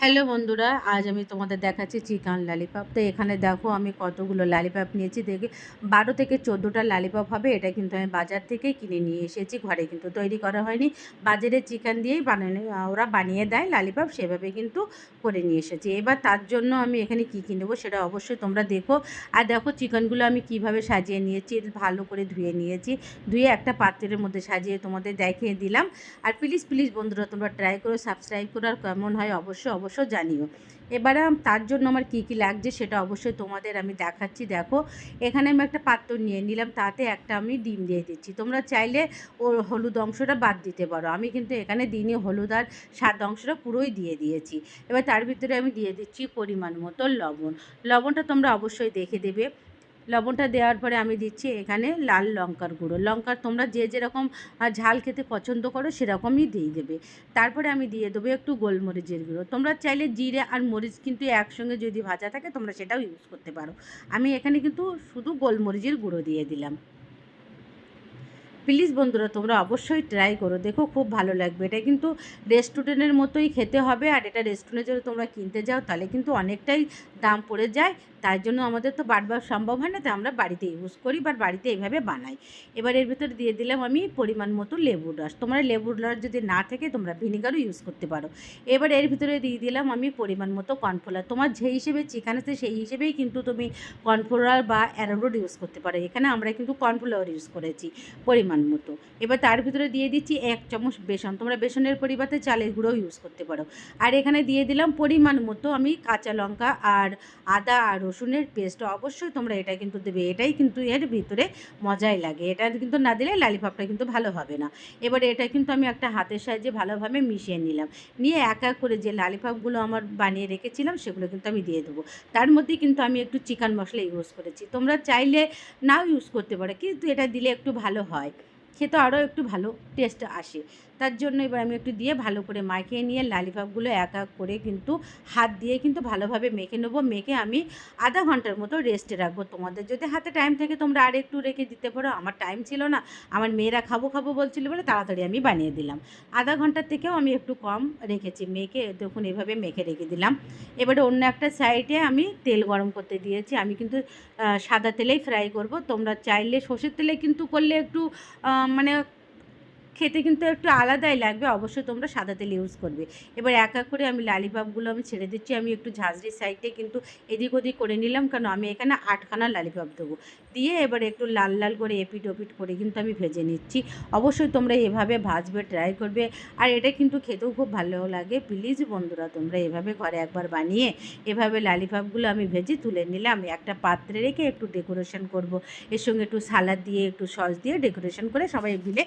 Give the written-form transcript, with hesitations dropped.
Hello বন্ধুরা, আজ আমি তোমাদের দেখাচ্ছি চিকেন ললিপপ। তো এখানে দেখো আমি কতগুলো ললিপপ নিয়েছি। দেখে 12 থেকে 14টা ললিপপ হবে। এটা কিন্তু আমি বাজার থেকে কিনে নিয়ে এসেছি, ঘরে কিন্তু তৈরি করা হয়নি। বাজারে চিকেন দিয়েই বানানো, ওরা বানিয়ে দেয় ললিপপ, সেভাবে কিন্তু করে নিয়ে এসেছি। এবার তার জন্য আমি এখানে কী কী নেবো সেটা অবশ্যই তোমরা দেখো। আর দেখো চিকেনগুলো আমি কিভাবে সাজিয়ে নিয়েছি, ভালো করে ধুয়ে নিয়েছি। ধুয়ে একটা পাত্রের মধ্যে সাজিয়ে তোমাদের দেখিয়ে দিলাম। আর প্লিজ প্লিজ বন্ধুরা, তোমরা ট্রাই করো, সাবস্ক্রাইব করো, আর কেমন হয় অবশ্যই জানিও। এবারে তার জন্য আমার কী কী লাগছে সেটা অবশ্যই তোমাদের আমি দেখাচ্ছি। দেখো এখানে আমি একটা পাত্র নিয়ে নিলাম, তাতে একটা আমি ডিম দিয়ে দিচ্ছি। তোমরা চাইলে ওর হলুদ অংশটা বাদ দিতে পারো, আমি কিন্তু এখানে দিইনি, হলুদ আর সাদা অংশটা পুরোই দিয়ে দিয়েছি। এবার তার ভিতরে আমি দিয়ে দিচ্ছি পরিমাণ মতো লবণ। লবণটা তোমরা অবশ্যই দেখে দেবে। লবণটা দেওয়ার পরে আমি দিচ্ছি এখানে লাল লঙ্কার গুঁড়ো। লঙ্কার তোমরা যে যেরকম ঝাল খেতে পছন্দ করো সেরকমই দিয়ে দেবে। তারপরে আমি দিয়ে দেবো একটু গোলমরিচের গুঁড়ো। তোমরা চাইলে জিরে আর মরিচ কিন্তু একসঙ্গে যদি ভাজা থাকে তোমরা সেটাও ইউজ করতে পারো। আমি এখানে কিন্তু শুধু গোলমরিচের গুঁড়ো দিয়ে দিলাম। প্লিজ বন্ধুরা, তোমরা অবশ্যই ট্রাই করো, দেখো খুব ভালো লাগবে। এটা কিন্তু রেস্টুরেন্টের মতোই খেতে হবে। আর এটা রেস্টুরেন্টে যদি তোমরা কিনতে যাও তাহলে কিন্তু অনেকটাই দাম পড়ে যায়। তাই জন্য আমাদের তো বারবার সম্ভব হয় না, তাই আমরা বাড়িতে ইউজ করি বা বাড়িতে এইভাবে বানাই। এবার এর ভিতরে দিয়ে দিলাম আমি পরিমাণ মতো লেবুর রস। তোমরা লেবুর রস যদি না থাকে তোমরা ভিনিগারও ইউজ করতে পারো। এবার এর ভিতরে দিয়ে দিলাম আমি পরিমাণ মতো কর্নফ্লাওয়ার। তোমার যে হিসেবে চিকেন আছে সেই হিসেবেই কিন্তু তুমি কর্নফ্লাওয়ার বা অ্যারারুট ইউজ করতে পারো। এখানে আমরা কিন্তু কর্নফ্লাওয়ার ইউজ করেছি পরিমাণ মতো। এবার তার ভিতরে দিয়ে দিচ্ছি 1 চামচ বেসন। তোমরা বেসনের পরিবর্তে চালের গুঁড়োও ইউজ করতে পারো। আর এখানে দিয়ে দিলাম পরিমাণ মতো আমি কাঁচা লঙ্কা আর আদা আর রসুনের পেস্ট। অবশ্যই তোমরা এটা কিন্তু দেবে, এটাই কিন্তু এর ভিতরে মজাই লাগে। এটা কিন্তু না দিলে ললিপপটা কিন্তু ভালো হবে না। এবারে এটা কিন্তু আমি একটা হাতের সাহায্যে ভালোভাবে মিশিয়ে নিলাম। নিয়ে এক এক করে যে ললিপপগুলো আমার বানিয়ে রেখেছিলাম সেগুলো কিন্তু আমি দিয়ে দেবো। তার মধ্যে কিন্তু আমি একটু চিকেন মশলা ইউজ করেছি। তোমরা চাইলে নাও ইউজ করতে পারো, কিন্তু এটা দিলে একটু ভালো হয়, খেতে আরও একটু ভালো টেস্ট আসে। তার জন্য এবার আমি একটু দিয়ে ভালো করে মাখিয়ে নিয়ে ললিপপগুলো এক এক করে কিন্তু হাত দিয়ে কিন্তু ভালোভাবে মেখে নেবো। মেখে আমি আধা ঘন্টার মতো রেস্টে রাখবো। তোমাদের যদি হাতে টাইম থাকে তোমরা আর একটু রেখে দিতে পারো। আমার টাইম ছিল না, আমার মেয়েরা খাবো খাবো বলছিল বলে তাড়াতাড়ি আমি বানিয়ে দিলাম। আধা ঘন্টার থেকেও আমি একটু কম রেখেছি। মেখে দেখুন এভাবে মেখে রেখে দিলাম। এবারে অন্য একটা সাইডে আমি তেল গরম করতে দিয়েছি। আমি কিন্তু সাদা তেলেই ফ্রাই করব। তোমরা চাইলে সর্ষের তেলে কিন্তু করলে একটু মানে খেতে কিন্তু একটু আলাদাই লাগবে। অবশ্যই তোমরা সাদা তেল ইউজ করবে। এবার এক এক করে আমি ললিপপগুলো আমি ছেড়ে দিচ্ছি। আমি একটু ঝাঁঝরি সাইডে কিন্তু এদিক ওদিক করে নিলাম, কারণ আমি এখানে 8খানা ললিপপ দেবো। দিয়ে এবারে একটু লাল লাল করে এপিট ওপিট করে কিন্তু আমি ভেজে নিচ্ছি। অবশ্যই তোমরা এভাবে ভাজবে, ট্রাই করবে। আর এটা কিন্তু খেতেও খুব ভালো লাগে। প্লিজ বন্ধুরা, তোমরা এভাবে ঘরে একবার বানিয়ে এভাবে ললিপপগুলো আমি ভেজে তুলে নিলে আমি একটা পাত্রে রেখে একটু ডেকোরেশন করব। এর সঙ্গে একটু সালাদ দিয়ে একটু সস দিয়ে ডেকোরেশন করে সবাই মিলে